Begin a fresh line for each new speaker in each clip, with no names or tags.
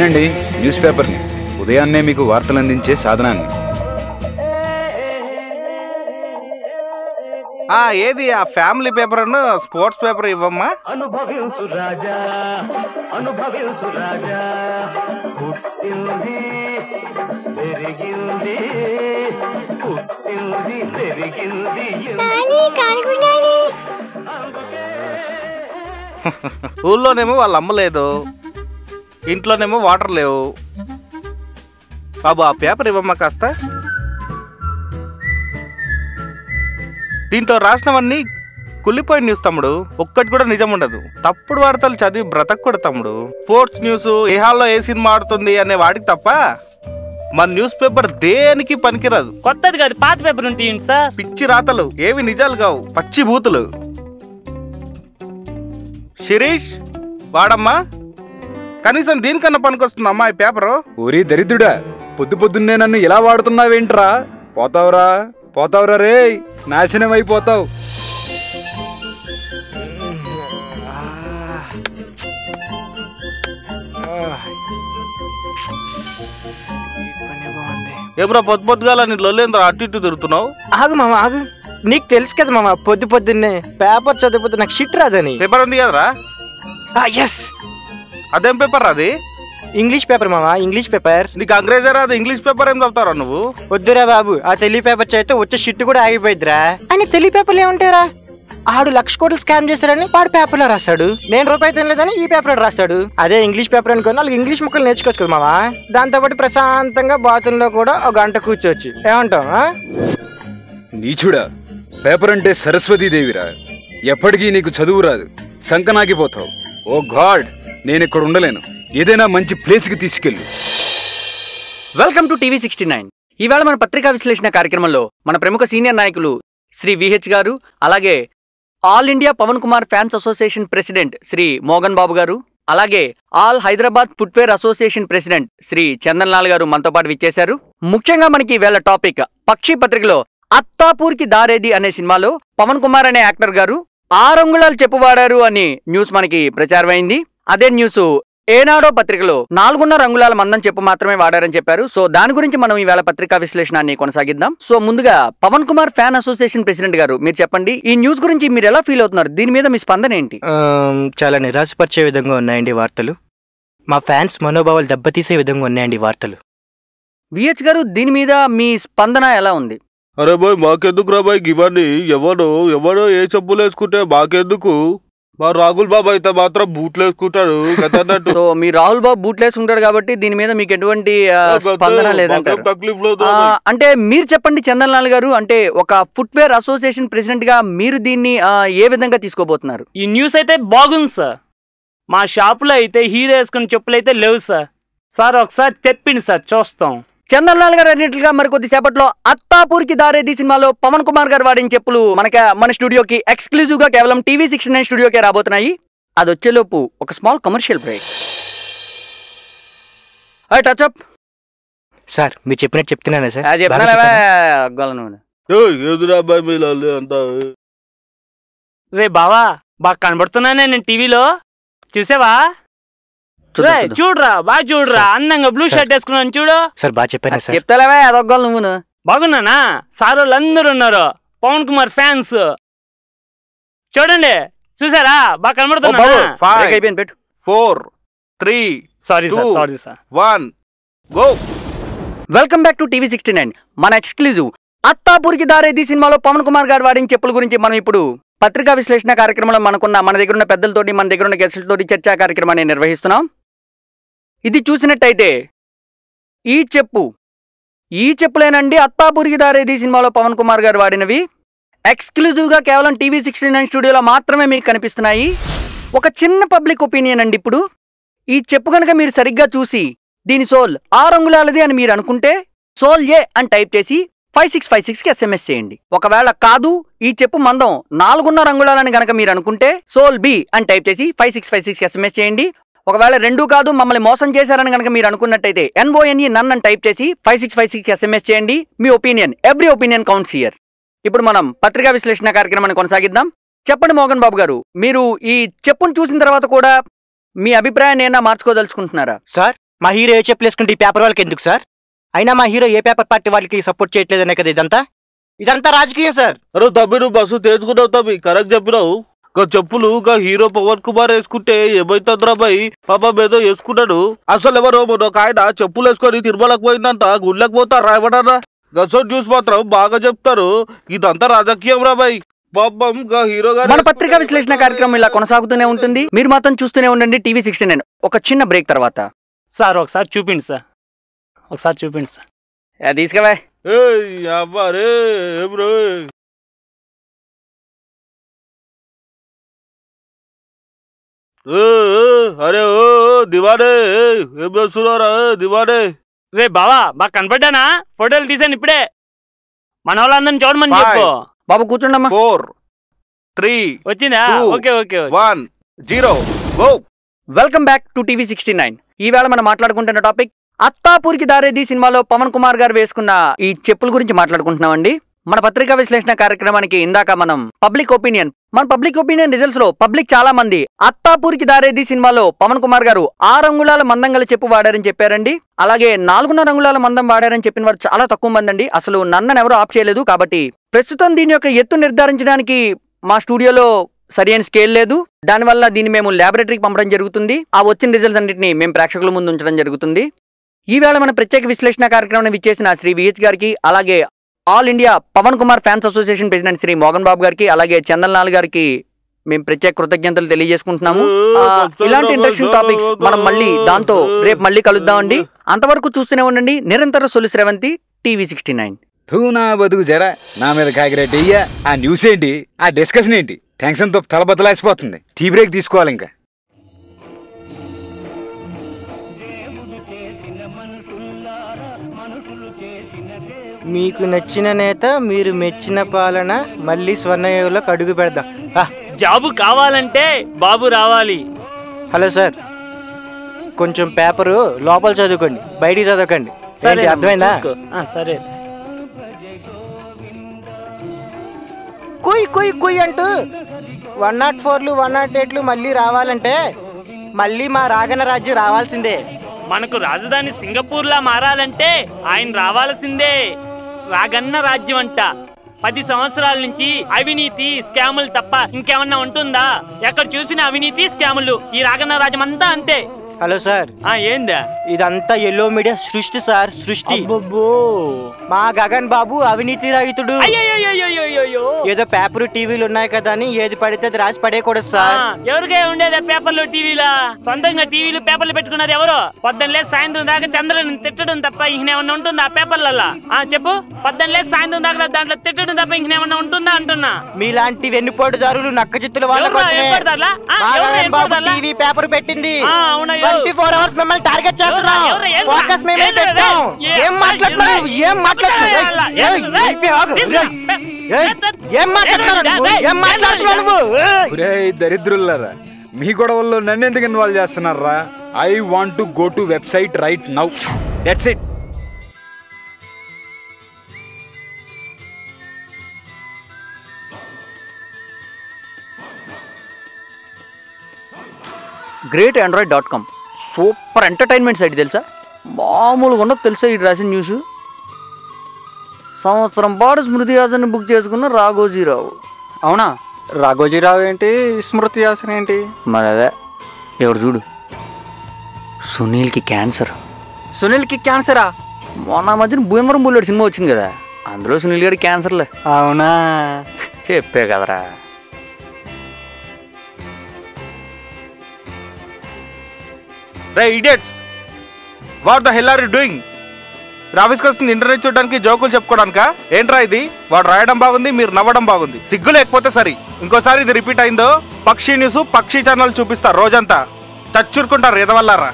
నేనండి న్యూస్ పేపర్ని, ఉదయాన్నే మీకు వార్తలు అందించే సాధనాన్ని.
ఏది ఆ ఫ్యామిలీ పేపర్ స్పోర్ట్స్ పేపర్ ఇవ్వమ్మా.
అనుభవించు రాజా, అనుభవించు రాజా, పుట్టింది పెరిగింది, పుట్టింది పెరిగింది.
ఊళ్ళోనేమో వాళ్ళ అమ్మ లేదు, ఇంట్లోనేమో వాటర్ లేవు. బాబు ఆ పేపర్ ఇవ్వమ్మా కాస్త. దీంట్లో రాసినవన్నీ కుళ్ళిపోయిన న్యూస్ తమ్ముడు, ఒక్కటి కూడా నిజం ఉండదు. తప్పుడు వార్తలు చదివి బ్రతకూడదు తమ్ముడు. స్పోర్ట్స్ న్యూస్, ఏ హాల్లో ఏ సినిమా ఆడుతుంది అనే వాటికి తప్ప మన న్యూస్ పేపర్ దేనికి పనికిరాదు.
కొత్తది కాదు, పాత పేపర్ ఉంటుంది సార్.
పిచ్చి రాతలు ఏవి నిజాలు కావు, పచ్చి బూతులు. శిరీష్ వాడమ్మా, కనీసం దీనికన్నా పనికొస్తుందమ్మా ఈ పేపరు.
ఊరి దరిద్రుడా, పొద్దున్నే నన్ను ఇలా వాడుతున్నావేంట్రా? పోతావురా పోతావురా రే, నాశనం అయిపోతావు.
ఏమ్రా పొద్దుగాల నీ లొల్లేంద్ర అటు ఇటు తిరుగుతున్నావు?
ఆగు మామ ఆగు, నీకు తెలుసు కదా మామ, పొద్దున్నే పేపర్ చదివిపోతే నాకు షిట్ రాదని.
పేపర్ ఉంది కదరా?
ఎస్.
అదేం పేపర్ అది?
ఇంగ్లీష్ పేపర్ మామ, ఇంగ్లీష్ పేపర్.
నీకు అంగ్రేజీ రాదు, ఇంగ్లీష్ పేపర్ ఏం చదువుతారా నువ్వు?
వద్దురా బాబు, ఆ తెలుగు పేపర్ చదివితే వచ్చే షిట్ కూడా ఆగిపోయిద్దిరా. అని తెలుగు పేపర్లు ఏముంటారా? ఆడు 1,00,000 కోట్లు స్కామ్ చేశాడని వాడు పేపర్లో రాస్తాడు, నేను రూపాయి తినలేదని ఈ పేపర్ రాస్తాడు. అదే ఇంగ్లీష్ పేపర్ అనుకో, వాళ్ళకి ఇంగ్లీష్ ముక్కలు నేర్చుకోవచ్చు కదా మామ. దాంతోపాటు ప్రశాంతంగా బాత్రూంలో కూడా ఒక గంట కూర్చోవచ్చు. ఏమంటావు?
నీచుడా, పేపర్ అంటే సరస్వతీదేవిరా. ఎప్పటికీ నీకు చదువు రాదు, సంకనాగిపోతావు. ఓ గాడ్, నేను ఇక్కడ ఉండలేను, ఏదైనా మంచి ప్లేస్కి తీసుకెళ్ళు.
Welcome to TV 69. ఈవేళ మన పత్రికా విశ్లేషణ కార్యక్రమంలో మన ప్రముఖ సీనియర్ నాయకులు శ్రీ విహెచ్ గారు, అలాగే all India Pavan Kumar fans association president Shri మోగన్ బాబు గారు, అలాగే all Hyderabad footwear association president Shri Chandan Lal garu మనతో పాటు విచ్చేశారు. ముఖ్యంగా మనకి ఈవేళ టాపిక్, పక్షి పత్రికలో అత్తాపూర్కి దారేది అనే సినిమాలో పవన్ కుమార్ అనే యాక్టర్ గారు 6 అంగుళాలు చెప్పువాడారు అని న్యూస్ మనకి ప్రచారమైంది. అదే న్యూస్ ఏనాడో పత్రికలో 4.5 అంగుళాల మందం చెప్పు మాత్రమే వాడారని చెప్పారు. సో దాని గురించి మనం ఈవేళ పత్రికా విశ్లేషణాన్ని కొనసాగిద్దాం. సో ముందుగా Pavan Kumar fan association president గారు, మీరు చెప్పండి, ఈ న్యూస్ గురించి మీరు ఎలా ఫీల్ అవుతున్నారు? దీని మీద మీ స్పందన ఏంటి?
చాలా నిరాశపరిచే విధంగా ఉన్నాయండి వార్తలు. మా ఫ్యాన్స్ మనోభావాలు దెబ్బతీసే విధంగా ఉన్నాయండి వార్తలు.
విహెచ్ గారు, దీని మీద మీ స్పందన ఎలా ఉంది?
అరే బాయ్, మాకెందుకు రా బాయ్ ఇవన్నీ? ఎవడో ఏ చెప్పులు వేసుకుంటే మాకెందుకు? మా రాహుల్ బాబు అయితే మాత్రం బూట్లు వేసుకుంటాడు కదా.
సో మీ రాహుల్ బాబు బూట్లు వేసుకుంటాడు కాబట్టి దీని మీద మీకు ఎటువంటి స్పందన లేదంటారు. అంటే మీరు చెప్పండి చందన్ లాల్ గారు, అంటే ఒక ఫుట్వేర్ అసోసియేషన్ ప్రెసిడెంట్ గా మీరు దీన్ని ఏ విధంగా తీసుకోబోతున్నారు?
ఈ న్యూస్ అయితే బాగుంది సార్. మా షాపులో అయితే హీరో వేసుకుని చెప్పులు అయితే లేవు సార్. సార్ ఒకసారి తెప్పిండి సార్, చూస్తాం.
చందన్ లాల్ గారు అన్నింటిగా మరి కొద్దిసేపట్లో అత్తాపూర్కి దారేది సినిమాలో పవన్ కుమార్ గారు వాడిన చెప్పులు మన స్టూడియోకి ఎక్స్క్లూజివ్ గా కేవలం టీవీ 69 స్టూడియోకే రాబోతున్నాయి. అది వచ్చేలోపు ఒక small commercial break. Touch up
sir, మీరు చెప్పినట్టు చెప్తున్నానా సార్?
రే బావా, బాగా కనబడుతున్నానే నేను టీవీలో, చూసావా? చూడరా, బాగా చూడరా, అందంగా బ్లూ షర్ట్ వేసుకున్నాను చూడు.
సార్ బాగా చెప్పాను సార్.
చెప్తావా అదొగ్గాలు నువ్వు?
బాగున్నానా? సార్ వాళ్ళు అందరూ ఉన్నారు పవన్ కుమార్ ఫ్యాన్స్. చూడండి, చూసారా? బాగా కనబడుతున్నా.
4, 3,
sorry sir
1 go.
Welcome back to TV 69. మన ఎక్స్క్లూజివ్ అత్తాపూర్కి దారేది సినిమాలో పవన్ కుమార్ గారు వాడిన చెప్పుల గురించి మనం ఇప్పుడు పత్రికా విశ్లేషణ కార్యక్రమంలో మన దగ్గర ఉన్న పెద్దలతోటి, మన దగ్గర ఉన్న గెస్టులతోటి చర్చా కార్యక్రమాన్ని నిర్వహిస్తున్నాం. ఇది చూసినట్టయితే ఈ చెప్పులేనండి అత్తాపూర్కి దారేది సినిమాలో పవన్ కుమార్ గారు వాడినవి. ఎక్స్క్లూజివ్ గా కేవలం టీవీ 69 స్టూడియోలో మాత్రమే మీకు కనిపిస్తున్నాయి. ఒక చిన్న పబ్లిక్ ఒపీనియన్ అండి. ఇప్పుడు ఈ చెప్పు కనుక మీరు సరిగ్గా చూసి దీని సోల్ 6 అంగుళాలది అని మీరు అనుకుంటే సోల్ ఏ అని టైప్ చేసి 5656కి SMS చేయండి. ఒకవేళ కాదు, ఈ చెప్పు మందం 4.5 అంగుళాలని గనక మీరు అనుకుంటే సోల్ బి అని టైప్ చేసి 5656కి SMS చేయండి. ఒకవేళ 2 కాదు, మమ్మల్ని మోసం చేశారని గనక మీరు అనుకున్నట్టయితే NONE నన్ అని టైప్ చేసి 5656కి SMS చేయండి. మీ opinion, every opinion counts here. ఇప్పుడు మనం పత్రికా విశ్లేషణ కార్యక్రమాన్ని కొనసాగిద్దాం. చెప్పండి మోగన్ బాబు గారు, మీరు ఈ చెప్పును చూసిన తర్వాత కూడా మీ అభిప్రాయాన్ని ఏమైనా మార్చుకోదలుచుకుంటున్నారా?
సార్, మా హీరో ఏ చెప్పులు వేసుకుంటే ఈ పేపర్ వాళ్ళకి ఎందుకు సార్? అయినా మా హీరో ఏ పేపర్ పార్టీ వాళ్ళకి సపోర్ట్ చేయట్లేదనే కదా ఇదంతా రాజకీయం సార్.
అరే తమ్మి నువ్వు బస్సు తెచ్చుకున్నావు తమ్మి, కరెక్ట్ చెప్పినావు. చెప్పులు హీరో పవన్ కుమార్ వేసుకుంటే ఏమైతుందిరా బాయ్, పాపం ఏదో వేసుకున్నాడు. అసలు ఎవరో ఒక ఆయన చెప్పులు వేసుకొని తిరుమలకు పోయిందంట, గుళ్ళకి పోతారా ఏమన్నా? గసో న్యూస్ మాత్రం బాగా చెప్తారు. ఇదంతా రాజకీయం రా బాయ్. పాపం హీరో గారు.
మన పత్రికా విశ్లేషణ కార్యక్రమం ఇలా కొనసాగుతూనే ఉంటుంది. మీరు మాత్రం చూస్తూనే ఉండండి టీవీ 69. ఒక చిన్న బ్రేక్ తర్వాత
సార్ ఒకసారి చూపిండి సార్,
తీసుకువా.
అరే ఓ దివాడే, ఏం చేస్తున్నారా దివాడే?
రే బావా బాగా కనపడ్డానా? ఫోటోలు తీసాను ఇప్పుడే, మన వాళ్ళందరినీ చూడమని చెప్పు.
బాబు కూర్చోండమ్మా.
4 3
వచ్చిందా? Okay okay
1 0 go.
Welcome back to TV 69. ఈవేళ మనం మాట్లాడుకుంటున్న టాపిక్ అత్తాపూరికి దారేది సినిమాలో పవన్ కుమార్ గారు వేసుకున్న ఈ చెప్పుల గురించి మాట్లాడుకుంటున్నామండి. మన పత్రికా విశ్లేషణ కార్యక్రమానికి ఇందాక మనం పబ్లిక్ ఒపీనియన్ రిజల్ట్స్ లో పబ్లిక్ చాలా మంది అత్తాపూరికి దారేది సినిమాలో పవన్ కుమార్ గారు 6 అంగుళాల మందం గల చెప్పు వాడారని చెప్పారండి. అలాగే 4.5 అంగుళాల మందం వాడారని చెప్పిన వారు చాలా తక్కువ మంది అండి. అసలు నన్నను ఎవరూ ఆప్ చేయలేదు. కాబట్టి ప్రస్తుతం దీని యొక్క ఎత్తు నిర్ధారించడానికి మా స్టూడియోలో సరైన స్కేల్ లేదు. దానివల్ల దీన్ని మేము ల్యాబొరేటరీకి పంపడం జరుగుతుంది. ఆ వచ్చిన రిజల్ట్స్ అన్నింటినీ మేము ప్రేక్షకుల ముందు ఉంచడం జరుగుతుంది. ఈవేళ మన ప్రత్యేక విశ్లేషణ కార్యక్రమాన్ని విచ్చేసిన శ్రీ విహెచ్ గారికి, అలాగే all India Pavan Kumar fans association president Shri Mohan Babu గారికి, అలాగే చందన్ లాల్ గారికి మేము ప్రత్యేక కృతజ్ఞతలు తెలియజేసుకుంటున్నాము. ఇలాంటి ఇంట్రెస్టింగ్ టాపిక్స్ మనం మళ్ళీ దాంతో రేపు మళ్ళీ కలుద్దామండి. అంతవరకు చూస్తూనే ఉండండి నిరంతర సొలి శ్రవంతి టీవీ 69.
నా బతుకు జరా నా మీద కాకిరెడ్డి అయ్యా. ఆ న్యూస్ ఏంటి, ఆ డిస్కషన్ ఏంటి? టెన్షన్ తో తల బద్దలాసిపోతుంది. టీ బ్రేక్ తీసుకోవాలి ఇంకా.
మీకు నచ్చిన నేత, మీరు మెచ్చిన పాలన, మళ్ళీ స్వర్ణయుగంలోకి అడుగు పెడదాం.
జాబు కావాలంటే బాబు రావాలి.
హలో సార్, కొంచెం పేపరు లోపల చదువుకోండి, బయటికి చదవకండి. సరే అర్థమైందా?
సరే.
కుయ్ కుయ్ కుయ్ అంటూ 104లు 108లు మళ్ళీ రావాలంటే మళ్ళీ మా రాగన రాజ్యం రావాల్సిందే.
మనకు రాజధాని సింగపూర్ లా మారాలంటే ఆయన రావాల్సిందే. రాగన్న రాజ్యం అంట. 10 సంవత్సరాల నుంచి అవినీతి స్కాములు తప్ప ఇంకేమన్నా ఉంటుందా? ఎక్కడ చూసిన అవినీతి స్కాములు. ఈ రాగన్న రాజ్యం అంతా అంతే.
హలో సార్,
ఏందా
ఇదంతా ఎల్లో మీడియా సృష్టి సార్, సృష్టి. మా గగన్ బాబు అవినీతి రహితుడు. ఏదో పేపర్ టీవీలు ఉన్నాయి కదా అని ఏది పడితే అది రాసి పడేయకూడదు సార్.
ఎవరికే ఉండేదా పేపర్లు టీవీలా? సొంతంగా టీవీలు పేపర్లు పెట్టుకున్నది ఎవరు? పొద్దున్న సాయంత్రం దాకా చంద్రుని తిట్టడం తప్ప ఇంకేమన్నా ఉంటుందా పేపర్లలో? చెప్పు. పొద్దున్న సాయంత్రం దాకా దాంట్లో తిట్టడం తప్ప ఇంకేమన్నా ఉంటుందా అంటున్నా.
మీలాంటి వెన్నుపోటుదారులు నక్క చిత్తుల వాళ్ళ టీవీ పేపర్ పెట్టింది. 24 hours మిమ్మల్ని టార్గెట్ చేస్తున్నాం. ఫోకస్ మేమే పెట్టాం. ఏం మాట్లాడుతున్నావు?
దరిద్రులారా, మీ గొడవల్లో నన్ను ఎందుకు ఇన్వాల్వ్ చేస్తున్నారా? I want to go to website right now. That's it.
greatandroid.com super entertainment site తెలుసా? మామూలుగా ఉన్నది తెలుసా? ఇది రాసిన న్యూస్. సంవత్సరం పాటు స్మృతి హాసన్ బుక్ చేసుకున్న రాఘోజీరావు.
అవునా? రాఘోజీరావు ఏంటి, స్మృతి హాసన్ ఏంటి?
మరి అదే ఎవరు చూడు. సునీల్కి క్యాన్సర్.
సునీల్కి క్యాన్సరా?
మొన్న మధ్యన భూమివరం బుల్లెట్ సినిమా వచ్చింది కదా, అందులో సునీల్ గారి క్యాన్సర్లే.
అవునా?
చెప్పే కదరా.
Idiots, what the hell are you doing? ఆఫీస్కి వస్తుంది ఇంటర్నెట్ చూడడానికి, జోకులు చెప్పుకోవడానికా? ఏంట్రా ఇది? వాడు రాయడం బాగుంది, మీరు నవ్వడం బాగుంది. సిగ్గు లేకపోతే సరి. ఇంకోసారి ఇది రిపీట్ అయిందో పక్షి న్యూస్, పక్షి ఛానల్ చూపిస్తారు రోజంతా. చచ్చురుకుంటారు ఎదవల్లారా.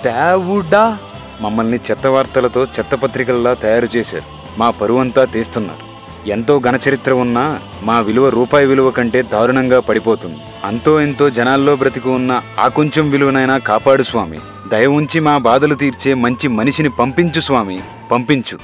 దేవుడా, మమ్మల్ని చెత్త వార్తలతో చెత్త పత్రికల్లా తయారు చేశారు. మా పరువంతా తీస్తున్నారు. ఎంతో ఘనచరిత్ర ఉన్నా మా విలువ రూపాయి విలువ కంటే దారుణంగా పడిపోతుంది. అంతో ఎంతో జనాల్లో బ్రతికి ఉన్న ఆ కొంచెం విలువనైనా కాపాడు స్వామి. దయ ఉంచి మా బాధలు తీర్చే మంచి మనిషిని పంపించు స్వామి, పంపించు.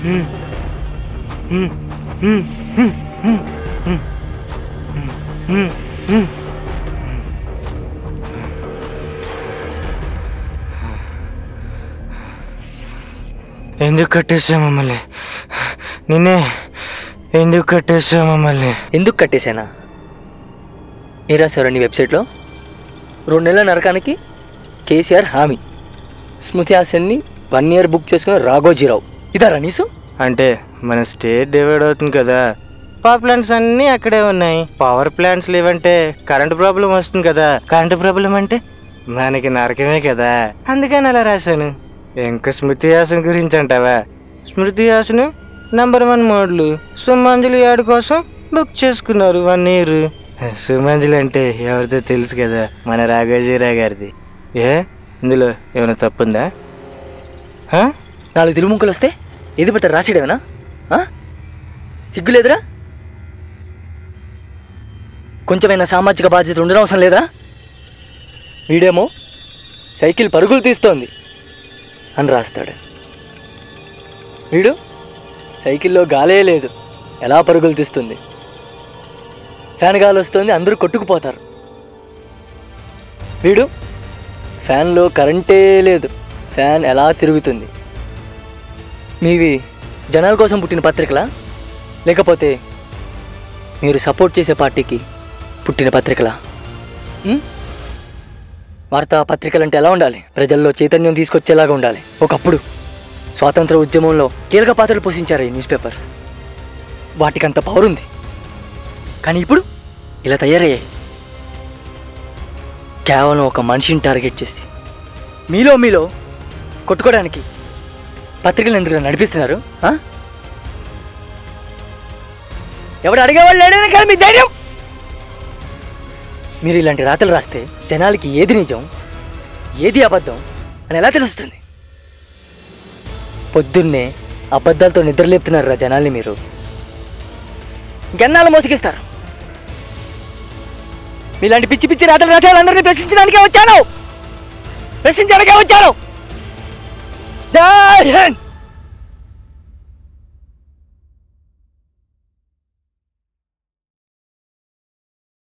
ఎందుకు కట్టేసా మమ్మల్ని? నిన్నే ఎందుకు కట్టేసా మమ్మల్ని?
ఎందుకు కట్టేశానా? ఏం రాశారు నీ వెబ్సైట్లో? 2 నెలల నరకానికి కేసీఆర్ హామీ, స్మృతి హాసన్ని 1 year బుక్ చేసుకుని రాఘోజీరావు. ఇదారా నీసు?
అంటే మన స్టేట్ డివైడ్ అవుతుంది కదా, పవర్ ప్లాంట్స్ అన్నీ అక్కడే ఉన్నాయి. పవర్ ప్లాంట్స్ లేవంటే కరెంట్ ప్రాబ్లం వస్తుంది కదా, కరెంట్ ప్రాబ్లం అంటే మనకి నరకమే కదా, అందుకని అలా రాశాను. ఇంకా స్మృతి హాసన్ గురించి అంటావా? స్మృతి హాసన్ #1 మోడల్ సుమంజలి యాడ్ కోసం బుక్ చేసుకున్నారు 1 year. సుమంజలి అంటే ఎవరితో తెలుసు కదా, మన రాఘోజీరావు గారిది. ఇందులో ఏమైనా తప్పుందా?
4 తెలుగు ముక్కలు వస్తే ఏది పడతారు రాసేయడమేనా? సిగ్గులేదురా? కొంచెమైనా సామాజిక బాధ్యత ఉండడం అవసరం లేదా? వీడేమో సైకిల్ పరుగులు తీస్తోంది అని రాస్తాడు. వీడు సైకిల్లో గాలే లేదు, ఎలా పరుగులు తీస్తుంది, ఫ్యాన్ గాలి వస్తుంది, అందరూ కొట్టుకుపోతారు. వీడు ఫ్యాన్లో కరెంటే లేదు, ఫ్యాన్ ఎలా తిరుగుతుంది. మీవి జనాల కోసం పుట్టిన పత్రికలా, లేకపోతే మీరు సపోర్ట్ చేసే పార్టీకి పుట్టిన పత్రికలా? వార్తా పత్రికలంటే ఎలా ఉండాలి? ప్రజల్లో చైతన్యం తీసుకొచ్చేలాగా ఉండాలి. ఒకప్పుడు స్వాతంత్ర ఉద్యమంలో కీలక పాత్రలు పోషించారు ఈ న్యూస్ పేపర్స్. వాటికంత పవర్ ఉంది. కానీ ఇప్పుడు ఇలా తయారయ్యాయి. కేవలం ఒక మనిషిని టార్గెట్ చేసి మీలో కొట్టుకోవడానికి పత్రికలు ఎందుకు నడిపిస్తున్నారు? ఎవడు అడిగేవాళ్ళు లేడనే కదా మీ ధైర్యం? మీరు ఇలాంటి రాతలు రాస్తే జనాలకి ఏది నిజం ఏది అబద్ధం అని ఎలా తెలుస్తుంది? పొద్దున్నే అబద్ధాలతో నిద్రలేపుతున్నారు జనాల్ని మీరు. ఇంకెన్నాళ్ళు మోసగిస్తారు? మీలాంటి పిచ్చి పిచ్చి రాతలు రాసే వాళ్ళందరినీ ప్రశ్నించడానికే వచ్చాను. జై హింద్.